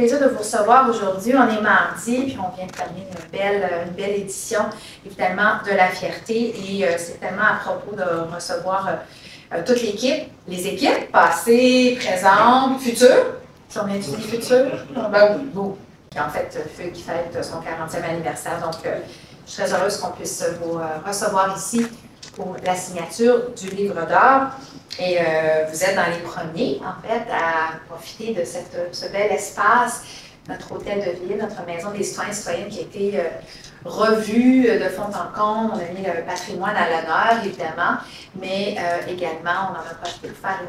plaisir de vous recevoir aujourd'hui. On est mardi, puis on vient de terminer une belle édition, évidemment, de la fierté. Et c'est tellement à propos de recevoir toute l'équipe, les équipes, passées, présentes, futures. Si on est dit futures, ben oui, vous, qui en fait, qui fête son 40e anniversaire. Donc, je suis très heureuse qu'on puisse vous recevoir ici pour la signature du livre d'or. Et vous êtes dans les premiers, en fait, à profiter de ce bel espace, notre hôtel de ville, notre maison des citoyens et citoyennes qui a été revue de fond en comble. On a mis le patrimoine à l'honneur, évidemment, mais également, on en a profité pour faire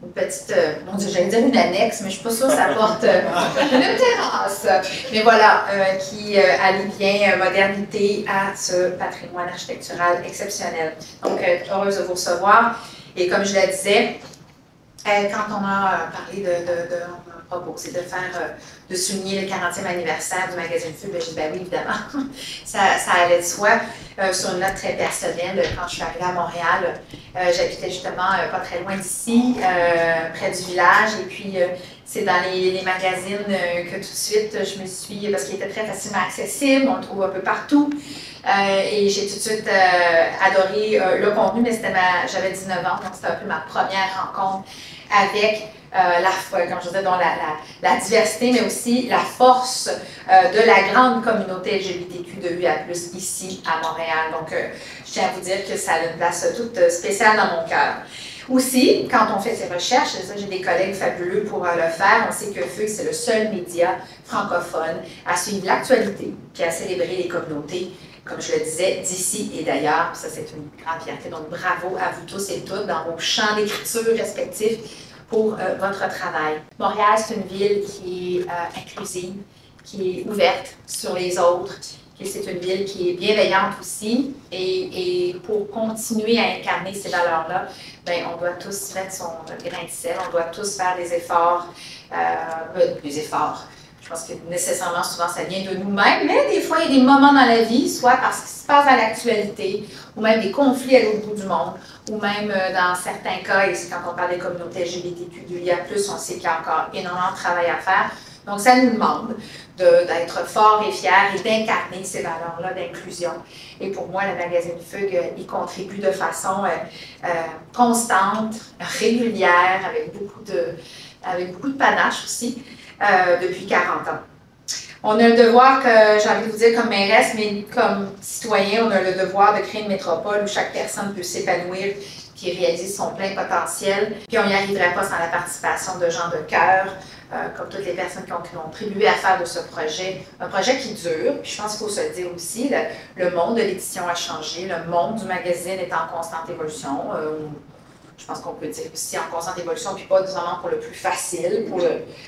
une petite, mon Dieu, j'allais dire une annexe, mais je ne suis pas sûre que ça porte une terrasse. Mais voilà, qui allie bien modernité à ce patrimoine architectural exceptionnel. Donc, heureuse de vous recevoir. Et comme je le disais, quand on a parlé on a proposé de souligner le 40e anniversaire du magazine Fugue, j'ai dit, ben oui, évidemment, ça allait de soi. Sur une note très personnelle, quand je suis arrivée à Montréal, j'habitais justement pas très loin d'ici, près du village, et puis c'est dans les magazines que tout de suite, je me suis, parce qu'il était très facilement accessible, on le trouve un peu partout, et j'ai tout de suite adoré le contenu, mais j'avais 19 ans, donc c'était un peu ma première rencontre avec comme je disais, donc la diversité, mais aussi la force de la grande communauté LGBTQ2IA+, ici à Montréal. Donc, je tiens à vous dire que ça a une place toute spéciale dans mon cœur. Aussi, quand on fait ces recherches, j'ai des collègues fabuleux pour le faire, on sait que Fugue, c'est le seul média francophone à suivre l'actualité puis à célébrer les communautés, comme je le disais, d'ici et d'ailleurs. Ça, c'est une grande fierté. Donc, bravo à vous tous et toutes dans vos champs d'écriture respectifs pour votre travail. Montréal, c'est une ville qui est inclusive, qui est ouverte sur les autres, c'est une ville qui est bienveillante aussi, et pour continuer à incarner ces valeurs-là, ben, on doit tous mettre notre grain de sel, on doit tous faire des efforts, je pense que nécessairement, souvent, ça vient de nous-mêmes, mais des fois, il y a des moments dans la vie, soit parce qu'il se passe dans l'actualité, ou même des conflits à l'autre bout du monde, ou même dans certains cas, et quand on parle des communautés LGBTQ2IA+, on sait qu'il y a encore énormément de travail à faire. Donc, ça nous demande d'être forts et fiers et d'incarner ces valeurs-là d'inclusion. Et pour moi, le magazine Fugue y contribue de façon constante, régulière, avec beaucoup de panache aussi, depuis 40 ans. On a le devoir, j'ai envie de vous dire comme mairesse, mais comme citoyen, on a le devoir de créer une métropole où chaque personne peut s'épanouir et réaliser son plein potentiel. Puis on n'y arriverait pas sans la participation de gens de cœur, comme toutes les personnes qui ont contribué à faire de ce projet un projet qui dure. Puis je pense qu'il faut se le dire aussi, le monde de l'édition a changé, le monde du magazine est en constante évolution. Je pense qu'on peut dire aussi en constante évolution, puis pas nécessairement pour le plus facile.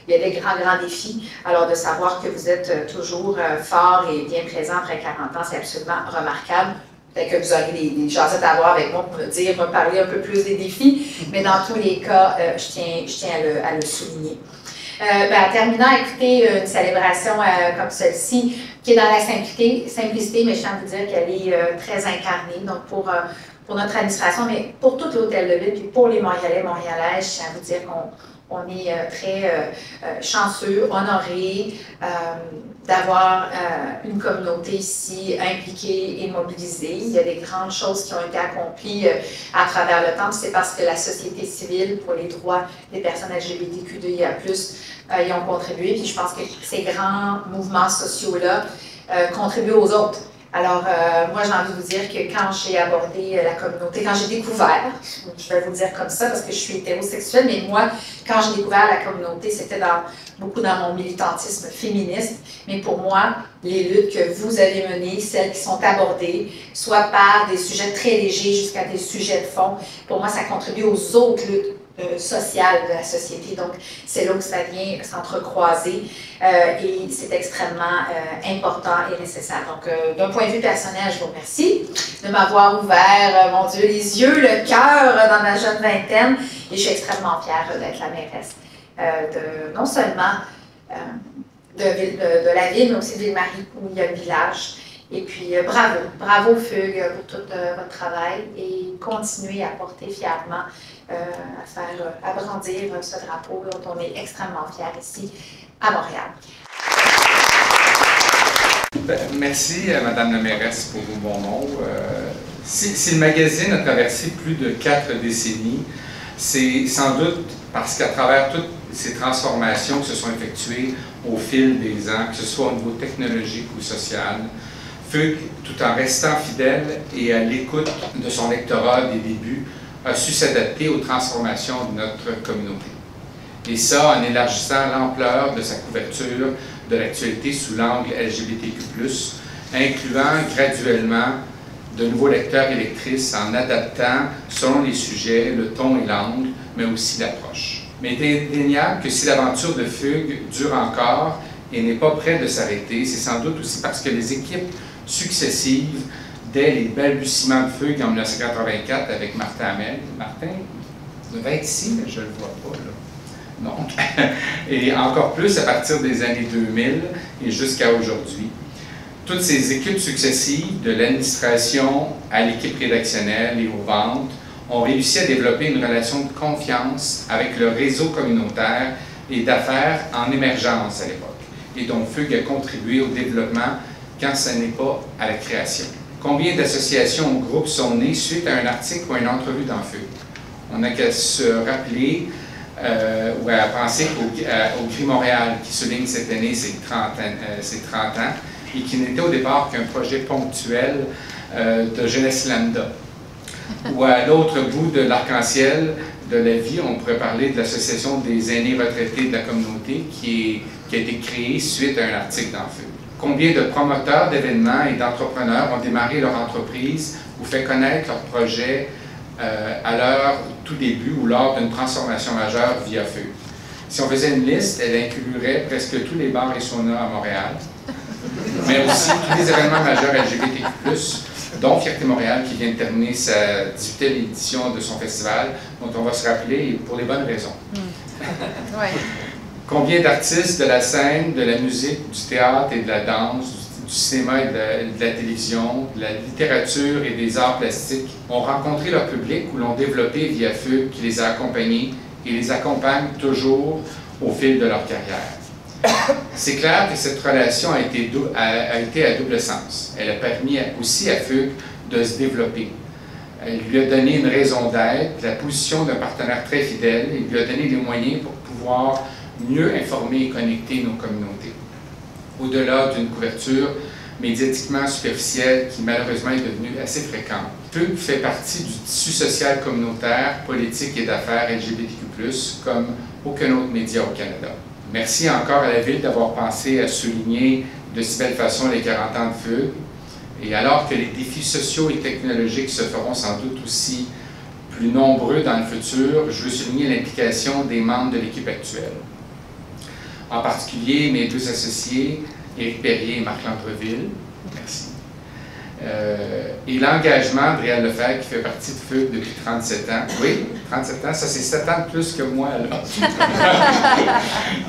Il y a des grands défis. Alors, de savoir que vous êtes toujours fort et bien présent après 40 ans, c'est absolument remarquable. Peut-être que vous aurez des jasettes à avoir avec moi pour me parler un peu plus des défis, mais dans tous les cas, je tiens à le souligner. En terminant, écoutez, une célébration comme celle-ci, qui est dans la simplicité, mais je tiens à vous dire qu'elle est très incarnée. Donc, pour notre administration, mais pour tout l'hôtel de ville, puis pour les Montréalais, Montréalaises, je tiens à vous dire qu'on est très chanceux, honorés d'avoir une communauté ici impliquée et mobilisée. Il y a des grandes choses qui ont été accomplies à travers le temps. C'est parce que la société civile pour les droits des personnes LGBTQ2IA+, y ont contribué. Puis je pense que ces grands mouvements sociaux-là contribuent aux autres. Alors, moi, j'ai envie de vous dire que quand j'ai abordé la communauté, quand j'ai découvert, je vais vous le dire comme ça parce que je suis hétérosexuelle, mais moi, quand j'ai découvert la communauté, c'était beaucoup dans mon militantisme féministe. Mais pour moi, les luttes que vous avez menées, celles qui sont abordées, soit par des sujets très légers jusqu'à des sujets de fond, pour moi, ça contribue aux autres luttes sociale de la société. Donc, c'est là où ça vient s'entrecroiser et c'est extrêmement important et nécessaire. Donc, d'un point de vue personnel, je vous remercie de m'avoir ouvert, mon Dieu, les yeux, le cœur dans ma jeune vingtaine et je suis extrêmement fière d'être la mairesse non seulement de la ville, mais aussi de Ville-Marie, où il y a le village. Et puis, bravo Fugue pour tout votre travail et continuez à porter fièrement, à brandir ce drapeau dont on est extrêmement fiers ici à Montréal. Merci à Mme la mairesse pour vos bons mots. Si le magazine a traversé plus de 4 décennies, c'est sans doute parce qu'à travers toutes ces transformations qui se sont effectuées au fil des ans, que ce soit au niveau technologique ou social, Fugue, tout en restant fidèle et à l'écoute de son lectorat des débuts, a su s'adapter aux transformations de notre communauté. Et ça en élargissant l'ampleur de sa couverture de l'actualité sous l'angle LGBTQ+, incluant graduellement de nouveaux lecteurs et lectrices en adaptant, selon les sujets, le ton et l'angle, mais aussi l'approche. Mais il est indéniable que si l'aventure de Fugue dure encore et n'est pas près de s'arrêter, c'est sans doute aussi parce que les équipes successives, dès les balbutiements de Fugue en 1984 avec Martin Hamel, Martin devait être ici, mais je ne le vois pas, là. Non. Et encore plus à partir des années 2000 et jusqu'à aujourd'hui. Toutes ces équipes successives, de l'administration à l'équipe rédactionnelle et aux ventes, ont réussi à développer une relation de confiance avec le réseau communautaire et d'affaires en émergence à l'époque, et dont Fugue a contribué au développement quand ce n'est pas à la création. Combien d'associations ou groupes sont nés suite à un article ou à une entrevue dans Fugue? On n'a qu'à se rappeler ou à penser au Gris Montréal qui souligne cette année ses 30 ans et qui n'était au départ qu'un projet ponctuel de jeunesse lambda. Ou à l'autre bout de l'arc-en-ciel de la vie, on pourrait parler de l'Association des aînés retraités de la communauté qui a été créée suite à un article dans Fugue. Combien de promoteurs d'événements et d'entrepreneurs ont démarré leur entreprise ou fait connaître leur projet à leur tout début ou lors d'une transformation majeure via Fugue. Si on faisait une liste, elle inclurait presque tous les bars et saunas à Montréal, mais aussi tous les événements majeurs LGBTQ+, dont Fierté Montréal qui vient de terminer sa 18e édition de son festival, dont on va se rappeler pour les bonnes raisons. Ouais. Combien d'artistes de la scène, de la musique, du théâtre et de la danse, du cinéma et de la télévision, de la littérature et des arts plastiques ont rencontré leur public ou l'ont développé via Fugue qui les a accompagnés et les accompagne toujours au fil de leur carrière. C'est clair que cette relation a été à double sens. Elle a permis aussi à Fugue de se développer. Elle lui a donné une raison d'être, la position d'un partenaire très fidèle, et lui a donné les moyens pour pouvoir mieux informer et connecter nos communautés. Au-delà d'une couverture médiatiquement superficielle qui malheureusement est devenue assez fréquente. Fugue fait partie du tissu social communautaire, politique et d'affaires LGBTQ+, comme aucun autre média au Canada. Merci encore à la Ville d'avoir pensé à souligner de si belle façon les 40 ans de Fugue. Et alors que les défis sociaux et technologiques se feront sans doute aussi plus nombreux dans le futur, je veux souligner l'implication des membres de l'équipe actuelle. En particulier, mes deux associés, Éric Perrier et Marc Landreville. Merci. Et l'engagement de Réal Lefebvre, qui fait partie de Fugue depuis 37 ans. Oui, 37 ans, ça c'est 7 ans de plus que moi, là.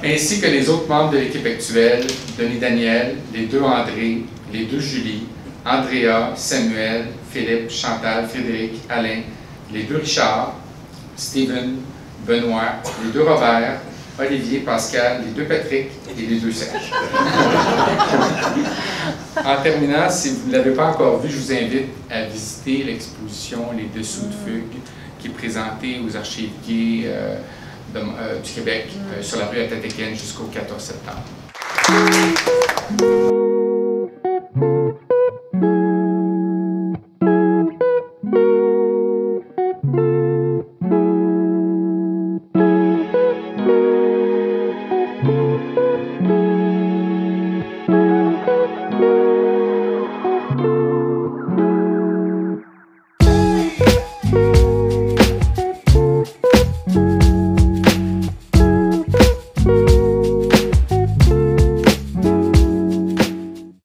Ainsi que les autres membres de l'équipe actuelle, Denis Daniel, les deux André, les deux Julie, Andrea, Samuel, Philippe, Chantal, Frédéric, Alain, les deux Richard, Steven, Benoît, les deux Robert, Olivier, Pascal, les deux Patrick et les deux Serge. En terminant, si vous ne l'avez pas encore vu, je vous invite à visiter l'exposition Les Dessous de Fugue qui est présentée aux Archives gays du Québec sur la rue Atateken jusqu'au 14 septembre.